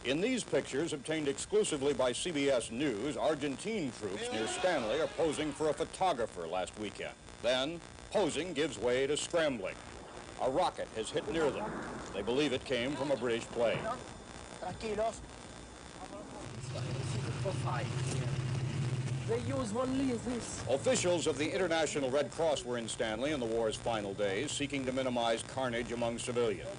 In these pictures, obtained exclusively by CBS News, Argentine troops near Stanley are posing for a photographer last weekend. Then, posing gives way to scrambling. A rocket has hit near them. They believe it came from a British plane. They use only this. Officials of the International Red Cross were in Stanley in the war's final days, seeking to minimize carnage among civilians.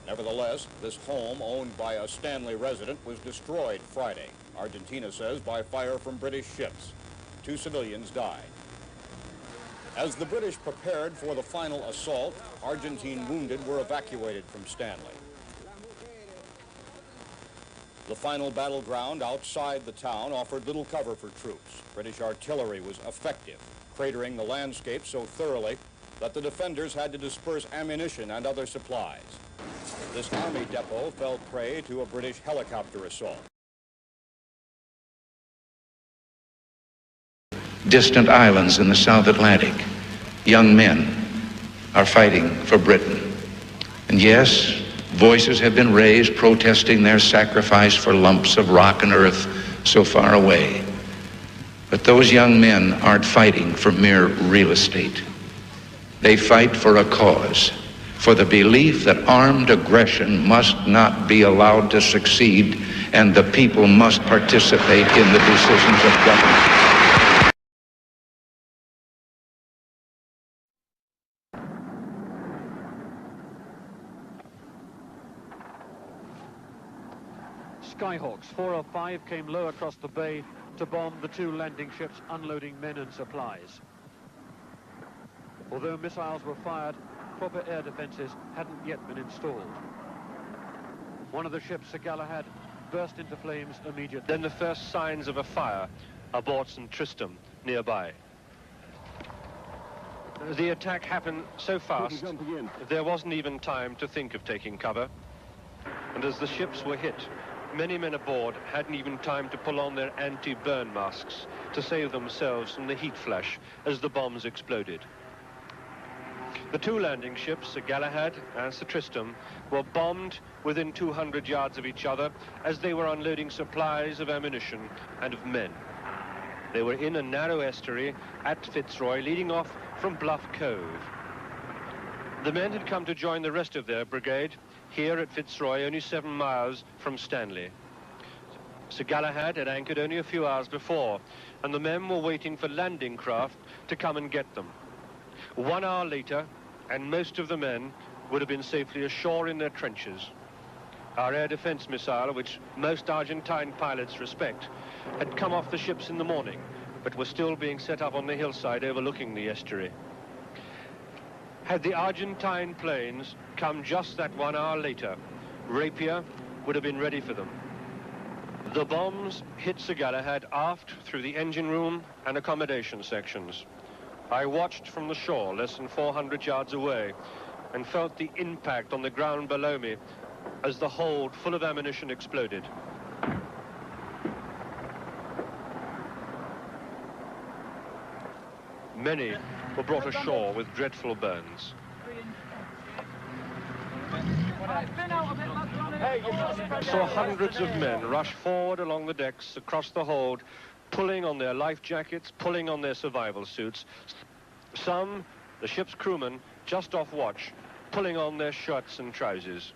Nevertheless, this home owned by a Stanley resident was destroyed Friday, Argentina says, by fire from British ships. 2 civilians died. As the British prepared for the final assault, Argentine wounded were evacuated from Stanley. The final battleground outside the town offered little cover for troops. British artillery was effective, cratering the landscape so thoroughly that the defenders had to disperse ammunition and other supplies. This army depot fell prey to a British helicopter assault. Distant islands in the South Atlantic, young men are fighting for Britain. And yes, voices have been raised protesting their sacrifice for lumps of rock and earth so far away. But those young men aren't fighting for mere real estate. They fight for a cause, for the belief that armed aggression must not be allowed to succeed, and the people must participate in the decisions of government. Skyhawks, 4 or 5, came low across the bay to bomb the 2 landing ships unloading men and supplies. Although missiles were fired, proper air defenses hadn't yet been installed. One of the ships, the Galahad, burst into flames immediately. Then the first signs of a fire aboard St. Tristram nearby. The attack happened so fast, there wasn't even time to think of taking cover. And as the ships were hit, many men aboard hadn't even time to pull on their anti-burn masks to save themselves from the heat flash as the bombs exploded. The 2 landing ships, the Galahad and Sir Tristram, were bombed within 200 yards of each other as they were unloading supplies of ammunition and of men. They were in a narrow estuary at Fitzroy, leading off from Bluff Cove. The men had come to join the rest of their brigade here at Fitzroy, only 7 miles from Stanley. Sir Galahad had anchored only a few hours before, and the men were waiting for landing craft to come and get them. 1 hour later, and most of the men would have been safely ashore in their trenches. Our air defense missile, which most Argentine pilots respect, had come off the ships in the morning, but was still being set up on the hillside overlooking the estuary. Had the Argentine planes come just that 1 hour later, Rapier would have been ready for them. The bombs hit Sir Galahad aft through the engine room and accommodation sections. I watched from the shore, less than 400 yards away, and felt the impact on the ground below me as the hold full of ammunition exploded. Many were brought ashore with dreadful burns. Saw hundreds of men rush forward along the decks across the hold, pulling on their life jackets, pulling on their survival suits. Some, the ship's crewmen, just off watch, pulling on their shirts and trousers.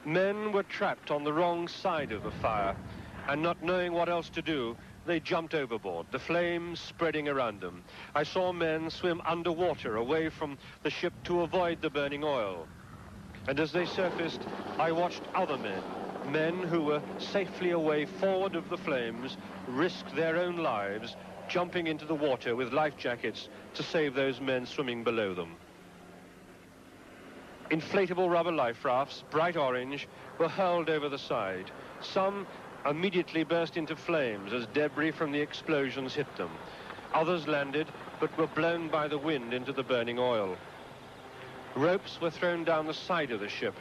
Men were trapped on the wrong side of the fire, and not knowing what else to do, they jumped overboard, the flames spreading around them. I saw men swim underwater away from the ship to avoid the burning oil. And as they surfaced, I watched other men who were safely away forward of the flames, risked their own lives, jumping into the water with life jackets to save those men swimming below them. Inflatable rubber life rafts, bright orange, were hurled over the side. Some immediately burst into flames as debris from the explosions hit them. Others landed, but were blown by the wind into the burning oil. Ropes were thrown down the side of the ship,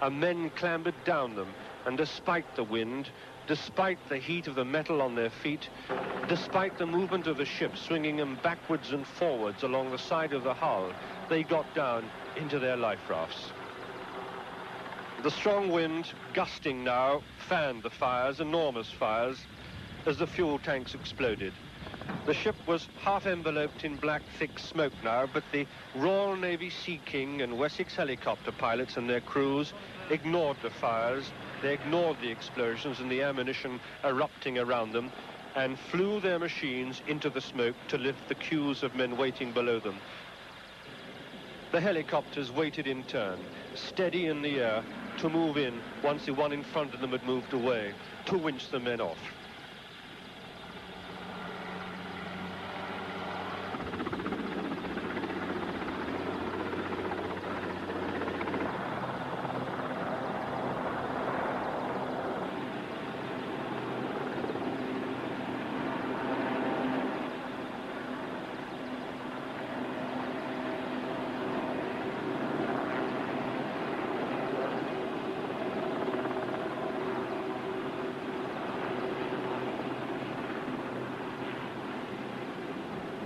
and men clambered down them, and despite the wind, despite the heat of the metal on their feet, despite the movement of the ship swinging them backwards and forwards along the side of the hull, they got down into their life rafts. The strong wind, gusting now, fanned the fires, enormous fires, as the fuel tanks exploded. The ship was half enveloped in black, thick smoke now, but the Royal Navy Sea King and Wessex helicopter pilots and their crews ignored the fires, they ignored the explosions and the ammunition erupting around them, and flew their machines into the smoke to lift the queues of men waiting below them. The helicopters waited in turn, steady in the air, to move in once the one in front of them had moved away, to winch the men off.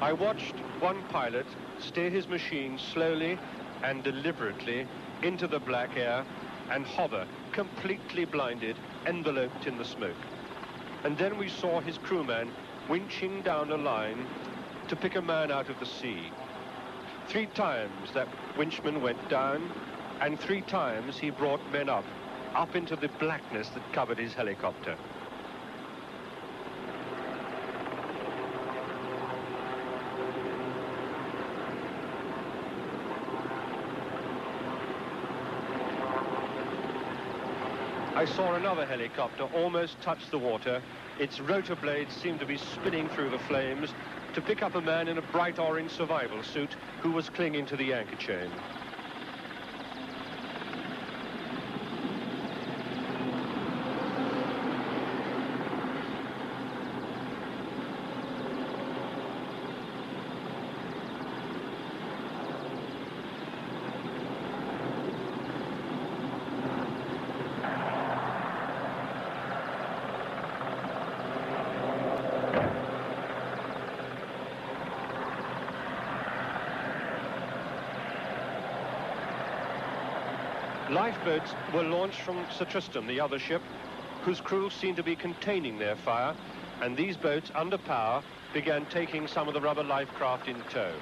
I watched one pilot steer his machine slowly and deliberately into the black air and hover, completely blinded, enveloped in the smoke. And then we saw his crewman winching down a line to pick a man out of the sea. 3 times that winchman went down, and 3 times he brought men up into the blackness that covered his helicopter. I saw another helicopter almost touch the water. Its rotor blades seemed to be spinning through the flames to pick up a man in a bright orange survival suit who was clinging to the anchor chain. Lifeboats were launched from Sir Tristram, the other ship, whose crew seemed to be containing their fire, and these boats, under power, began taking some of the rubber life craft in tow.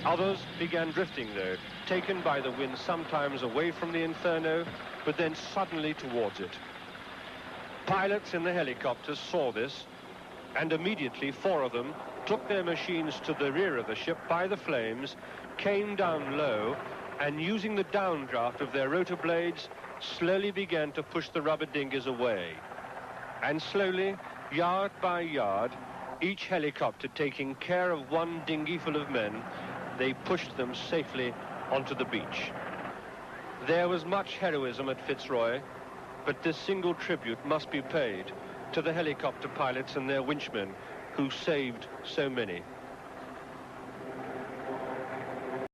Others began drifting, though, taken by the wind sometimes away from the inferno, but then suddenly towards it. Pilots in the helicopters saw this, and immediately 4 of them took their machines to the rear of the ship by the flames, came down low, and using the downdraft of their rotor blades, slowly began to push the rubber dinghies away. And slowly, yard by yard, each helicopter taking care of one dinghy full of men, they pushed them safely onto the beach. There was much heroism at Fitzroy, but this single tribute must be paid to the helicopter pilots and their winchmen who saved so many.